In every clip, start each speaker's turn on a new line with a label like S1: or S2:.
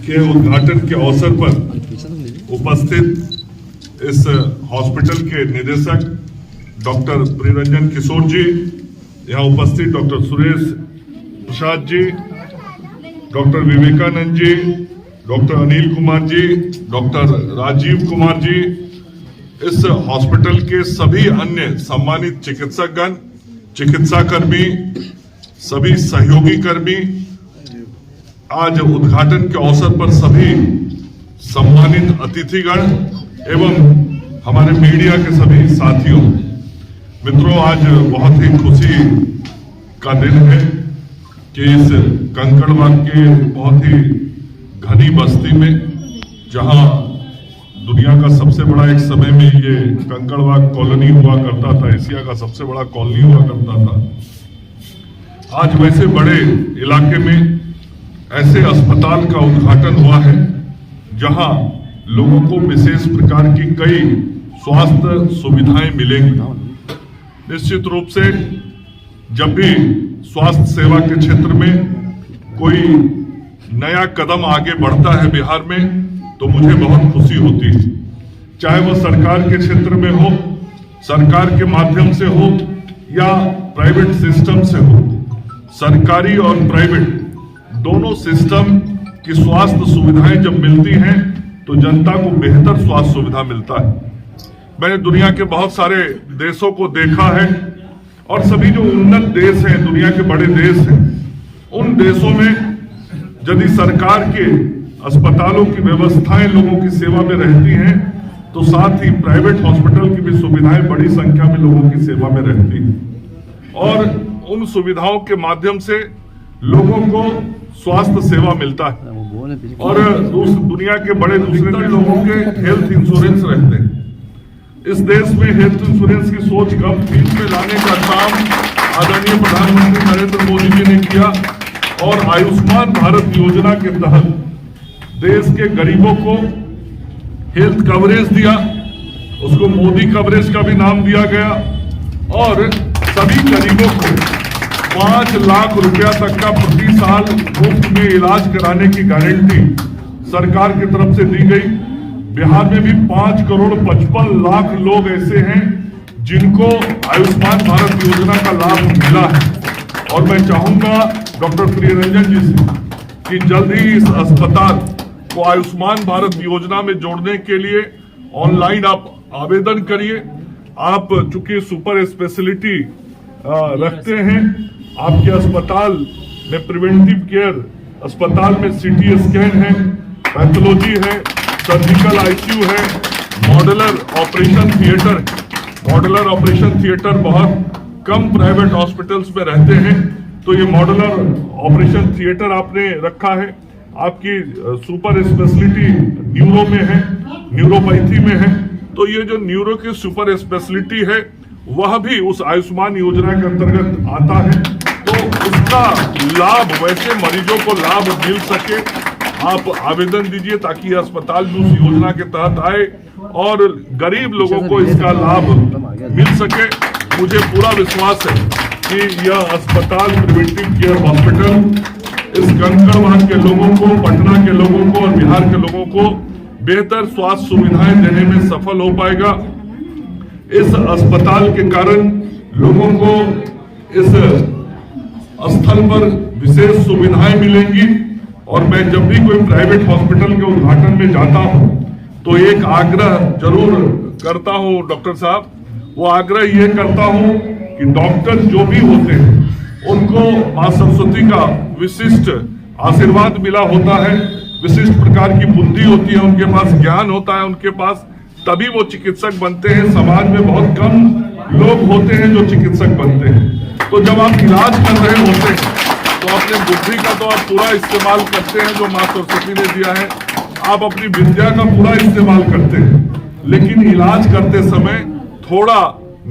S1: के उद्घाटन के अवसर पर उपस्थित इस हॉस्पिटल के निदेशक डॉक्टर प्रियरंजन किशोर जी, यहाँ उपस्थित doctor Suresh Prasad ji, doctor Vivekananda ji, doctor Anil Kumar ji, doctor Rajiv Kumar ji, इस हॉस्पिटल के सभी अन्य सम्मानित चिकित्सकगण, चिकित्साकर्मी, सभी सहयोगी कर्मी, आज उद्घाटन के अवसर पर सभी सम्मानित अतिथिगण एवं हमारे मीडिया के सभी साथियों, मित्रों, आज बहुत ही खुशी का दिन है कि इस कंकड़बाग के बहुत ही घनी बस्ती में, जहां दुनिया का सबसे बड़ा एक समय में ये कंकड़बाग कॉलोनी हुआ करता था, एशिया का सबसे बड़ा कॉलोनी हुआ करता था, आज वैसे बड़े इलाके में ऐसे अस्पताल का उद्घाटन हुआ है जहां लोगों को विशेष प्रकार की कई स्वास्थ्य सुविधाएं मिलेंगी। निश्चित रूप से जब भी स्वास्थ्य सेवा के क्षेत्र में कोई नया कदम आगे बढ़ता है बिहार में, तो मुझे बहुत खुशी होती है, चाहे वह सरकार के क्षेत्र में हो, सरकार के माध्यम से हो या प्राइवेट सिस्टम से हो। सरकारी और प्राइवेट दोनों सिस्टम की स्वास्थ्य सुविधाएं जब मिलती हैं तो जनता को बेहतर स्वास्थ्य सुविधा मिलता है। मैंने दुनिया के बहुत सारे देशों को देखा है और सभी जो उन्नत देश हैं, दुनिया के बड़े देश हैं, उन देशों में यदि सरकार के अस्पतालों की व्यवस्थाएं लोगों की सेवा में रहती हैं तो साथ ही प्राइवेट हॉस्पिटल की भी सुविधाएं बड़ी संख्या में लोगों की सेवा में रहती हैं और उन सुविधाओं के माध्यम से लोगों को स्वास्थ्य सेवा मिलता है। और दुनिया के बड़े दूसरे लोगों के हेल्थ इंश्योरेंस रहते हैं। इस देश में हेल्थ इंश्योरेंस की सोच कम फीस में लाने का काम आदरणीय प्रधानमंत्री नरेंद्र मोदी जी ने किया और आयुष्मान भारत योजना के तहत देश के गरीबों को हेल्थ कवरेज दिया, उसको मोदी कवरेज का भी नाम दिया गया और सभी गरीबों को 5 लाख रुपया तक का प्रति साल मुफ्त में इलाज कराने की गारंटी सरकार की तरफ से दी गई। बिहार में भी 5 करोड़ 55 लाख लोग ऐसे हैं जिनको आयुष्मान भारत योजना का लाभ मिला है और मैं चाहूंगा डॉक्टर प्रियरंजन जी से कि जल्द ही इस अस्पताल को आयुष्मान भारत योजना में जोड़ने के लिए ऑनलाइन आप आवेदन करिए। आप चूंकि सुपर स्पेशलिटी रखते हैं, आपके अस्पताल में प्रिवेंटिव केयर, अस्पताल में सीटी स्कैन है, पैथोलॉजी है, सर्जिकल आईसीयू है, मॉडुलर ऑपरेशन थिएटर बहुत कम प्राइवेट हॉस्पिटल्स में रहते हैं, तो ये मॉडुलर ऑपरेशन थिएटर आपने रखा है। आपकी सुपर स्पेशलिटी न्यूरो में है, न्यूरोपैथी में है, तो ये जो न्यूरो की सुपर स्पेशलिटी है वह भी उस आयुष्मान योजना के अंतर्गत आता है, तो उसका लाभ वैसे मरीजों को लाभ मिल सके। आप आवेदन दीजिए ताकि अस्पताल भी उस योजना के तहत आए और गरीब लोगों को इसका लाभ मिल सके। मुझे पूरा विश्वास है कि यह अस्पताल प्रिवेंटिव केयर हॉस्पिटल इस कंकड़बाग के लोगों को, पटना के लोगों को और बिहार के लोगों को बेहतर स्वास्थ्य सुविधाएं देने में सफल हो पाएगा। इस अस्पताल के कारण लोगों को इस स्थल पर विशेष सुविधाएं मिलेंगी और मैं जब भी कोई प्राइवेट हॉस्पिटल के उद्घाटन में जाता हूं तो एक आग्रह जरूर करता हूं डॉक्टर साहब, वो आग्रह ये करता हूं कि डॉक्टर जो भी होते हैं उनको मां सरस्वती का विशिष्ट आशीर्वाद मिला होता है, विशिष्ट प्रकार की बुद्धि होती है, उनके पास ज्ञान होता है, उनके पास तभी वो चिकित्सक बनते हैं। समाज में बहुत कम लोग होते हैं जो चिकित्सक बनते हैं। तो जब आप इलाज कर रहे होते हैं तो अपने बुद्धि का तो आप पूरा इस्तेमाल करते हैं जो मां सरस्वती ने दिया है, आप अपनी विद्या का पूरा इस्तेमाल करते हैं, लेकिन इलाज करते समय थोड़ा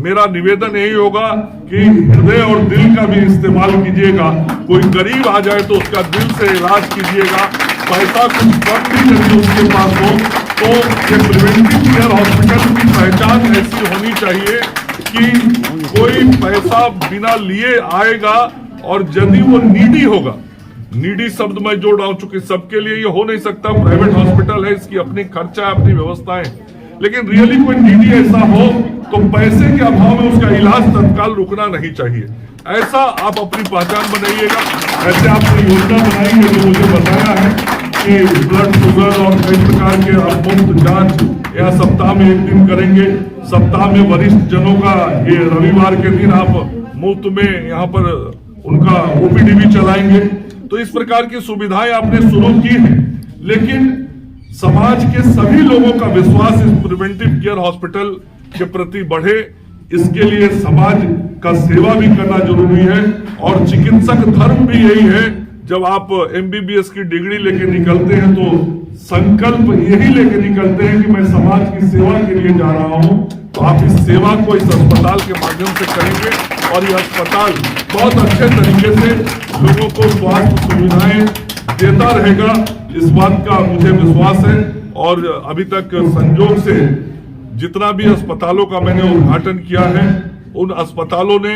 S1: मेरा निवेदन यही होगा कि हृदय और दिल का भी इस्तेमाल कीजिएगा। कोई गरीब आ जाए तो उसका दिल से इलाज कीजिएगा। पैसा कुछ कम भी यदि उसके पास हो तो ये प्रिवेंटिव केयर हॉस्पिटल की पहचान ऐसी होनी चाहिए कि कोई पैसा बिना लिए आएगा और यदि वो नीडी होगा नीडी शब्द मैं जोड़ रहा हूं, चूंकि सबके लिए ये हो नहीं सकता, प्राइवेट हॉस्पिटल है, इसकी अपनी खर्चा है, अपनी व्यवस्थाएं, लेकिन रियली कोई नीडी ऐसा हो तो पैसे के अभाव में उसका इलाज तत्काल रुकना नहीं चाहिए। ऐसा आप अपनी पहचान बनाइएगा, ऐसे आपने योजना बनाई है जो मुझे बताया है कि ब्लड शुगर और कई प्रकार के आप मुफ्त जांच या सप्ताह में 1 दिन करेंगे, सप्ताह में वरिष्ठ जनों का ये रविवार के दिन आप मुफ्त में यहाँ पर उनका ओपीडी भी चलाएंगे। तो इस प्रकार की सुविधाएं आपने शुरू की हैं, लेकिन समाज के सभी लोगों का विश्वास इस प्रिवेंटिव केयर हॉस्पिटल के प्रति बढ़े, इसके लिए समाज का सेवा भी करना जरूरी है। और चिकित्सक धर्म भी यही है, जब आप MBBS की डिग्री लेके निकलते हैं तो संकल्प यही लेके निकलते हैं कि मैं समाज की सेवा के लिए जा रहा हूं। तो आप इस सेवा को इस अस्पताल के माध्यम से करेंगे और यह अस्पताल बहुत अच्छे तरीके से लोगों को स्वास्थ्य सुविधाएं देता रहेगा, इस बात का मुझे विश्वास है। और अभी तक संजोग से जितना भी अस्पतालों का मैंने उद्घाटन किया है, उन अस्पतालों ने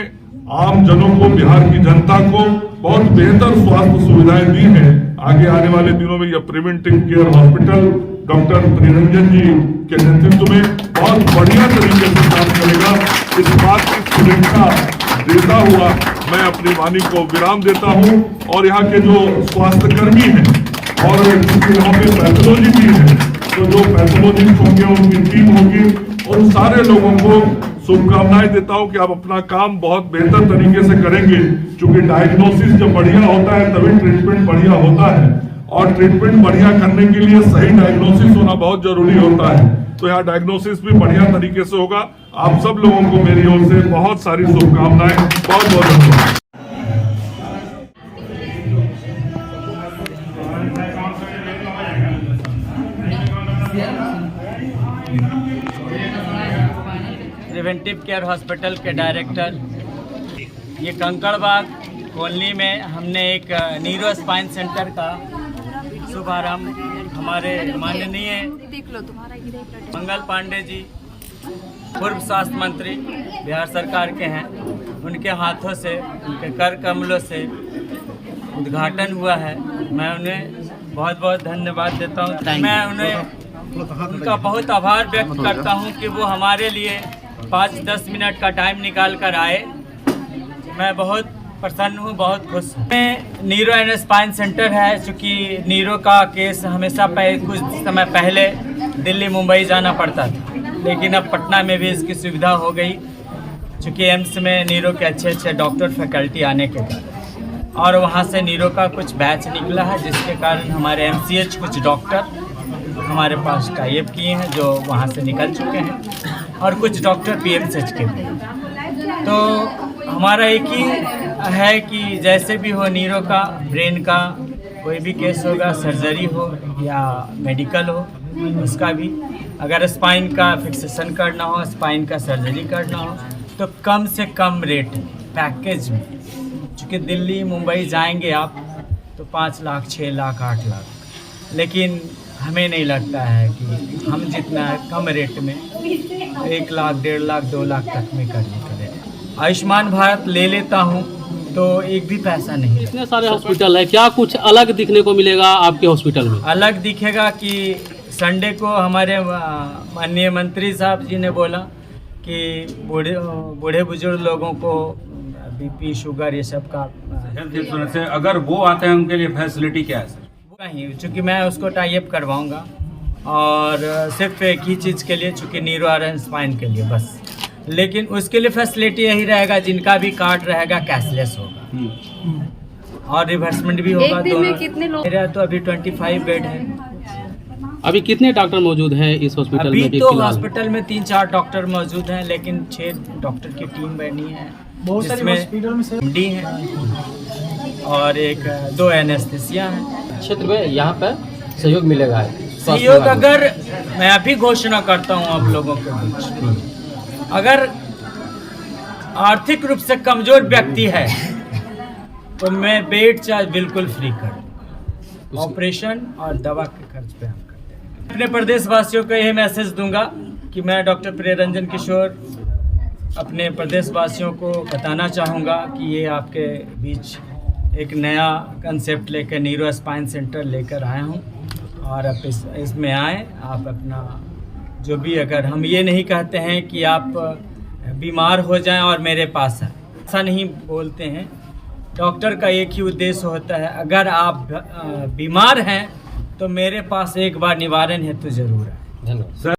S1: आम जनों को, बिहार की जनता को बहुत बेहतर स्वास्थ्य सुविधाएं दी हैं। आगे आने वाले दिनों में यह preventive care hospital doctor Priyaranjan ji के नेतृत्व में बहुत बढ़िया तरीके से काम करेगा। इस बात की सुरक्षा देता हुआ मैं अपनी वाणी को विराम देता हूं। और यहाँ के जो स्वास्थ्य कर्मी हैं और यहाँ पे पैथोलॉजी भी है, तो जो पैथोलॉजिस्ट होंगे उनकी टीम होगी, और सारे लोगों को शुभकामनाएं देता हूं कि आप अपना काम बहुत बेहतर तरीके से करेंगे। क्योंकि डायग्नोसिस जब बढ़िया होता है तभी ट्रीटमेंट बढ़िया होता है, और ट्रीटमेंट बढ़िया करने के लिए सही डायग्नोसिस होना बहुत जरूरी होता है। तो यहाँ डायग्नोसिस भी बढ़िया तरीके से होगा। आप सब लोगों को मेरी ओर से बहुत सारी शुभकामनाएं, बहुत बहुत धन्यवाद।
S2: प्रिवेंटिव केयर हॉस्पिटल के डायरेक्टर, ये कंकड़बाग कॉलोनी में हमने एक नीरो स्पाइन सेंटर का शुभारंभ हमारे माननीय मंगल पांडे जी, पूर्व स्वास्थ्य मंत्री बिहार सरकार के हैं, उनके हाथों से, उनके कर कमलों से उद्घाटन हुआ है। मैं उन्हें बहुत बहुत धन्यवाद देता हूँ। मैं उनका बहुत आभार व्यक्त करता हूँ कि वो हमारे लिए 5-10 मिनट का टाइम निकाल कर आए। मैं बहुत प्रसन्न हूँ, बहुत खुश हूँ। नीरो एंड स्पाइन सेंटर है, चूँकि नीरो का केस हमेशा कुछ समय पहले दिल्ली मुंबई जाना पड़ता था, लेकिन अब पटना में भी इसकी सुविधा हो गई, चूँकि एम्स में नीरो के अच्छे अच्छे डॉक्टर फैकल्टी आने के कारण, और वहाँ से नीरो का कुछ बैच निकला है, जिसके कारण हमारे MCH कुछ डॉक्टर हमारे पास टाइप किए हैं जो वहाँ से निकल चुके हैं, और कुछ डॉक्टर PMCH के भी। तो हमारा एक ही है कि जैसे भी हो, नीरो का, ब्रेन का कोई भी केस होगा, सर्जरी हो या मेडिकल हो, उसका भी, अगर स्पाइन का फिक्सेशन करना हो, स्पाइन का सर्जरी करना हो, तो कम से कम रेट पैकेज में, चूँकि दिल्ली मुंबई जाएंगे आप तो 5 लाख, 6 लाख, 8 लाख, लेकिन हमें नहीं लगता है कि हम जितना कम रेट में 1 लाख, 1.5 लाख, 2 लाख तक में करने करें। आयुष्मान भारत ले लेता हूँ तो एक भी पैसा नहीं।
S3: इतने सारे हॉस्पिटल है, क्या कुछ अलग दिखने को मिलेगा आपके हॉस्पिटल में?
S2: अलग दिखेगा कि संडे को हमारे माननीय मंत्री साहब जी ने बोला कि बूढ़े बुजुर्ग लोगों को BP, शुगर, ये सब का
S4: हेल्थ इंश्योरेंस है, अगर वो आते हैं उनके लिए फैसिलिटी क्या है सर?
S2: नहीं, चूँकि मैं उसको टाइप करवाऊँगा, और सिर्फ एक ही चीज़ के लिए, चूँकि नीरो और स्पाइन के लिए बस। लेकिन उसके लिए फैसिलिटी यही रहेगा, जिनका भी कार्ड रहेगा कैशलेस होगा और रिवर्समेंट भी होगा। मेरा तो अभी 25 बेड है।
S3: अभी कितने डॉक्टर मौजूद हैं इस हॉस्पिटल में?
S2: अभी तो हॉस्पिटल में 3-4 डॉक्टर मौजूद हैं, लेकिन 6 डॉक्टर की टीम बनी है, जिसमें MD हैं और 2 एनेस्थीसिया हैं।
S3: क्षेत्र में यहाँ पर सहयोग मिलेगा?
S2: सहयोग अगर मैं अभी घोषणा करता हूँ आप लोगों के बीच, अगर आर्थिक रूप से कमजोर व्यक्ति है तो मैं बेड चार्ज बिल्कुल फ्री कर दूँ, ऑपरेशन और दवा के खर्च पे हम करते हैं। अपने प्रदेशवासियों को यही मैसेज दूंगा कि मैं डॉक्टर प्रियरंजन किशोर अपने प्रदेशवासियों को बताना चाहूँगा कि ये आपके बीच एक नया कंसेप्ट लेकर न्यूरो स्पाइन सेंटर लेकर आया हूँ। और अब इसमें आए आप अपना जो भी, अगर हम ये नहीं कहते हैं कि आप बीमार हो जाएं और मेरे पास आए, ऐसा नहीं बोलते हैं। डॉक्टर का एक ही उद्देश्य होता है, अगर आप बीमार हैं तो मेरे पास एक बार निवारण हेतु जरूर आए।
S3: धन्यवाद।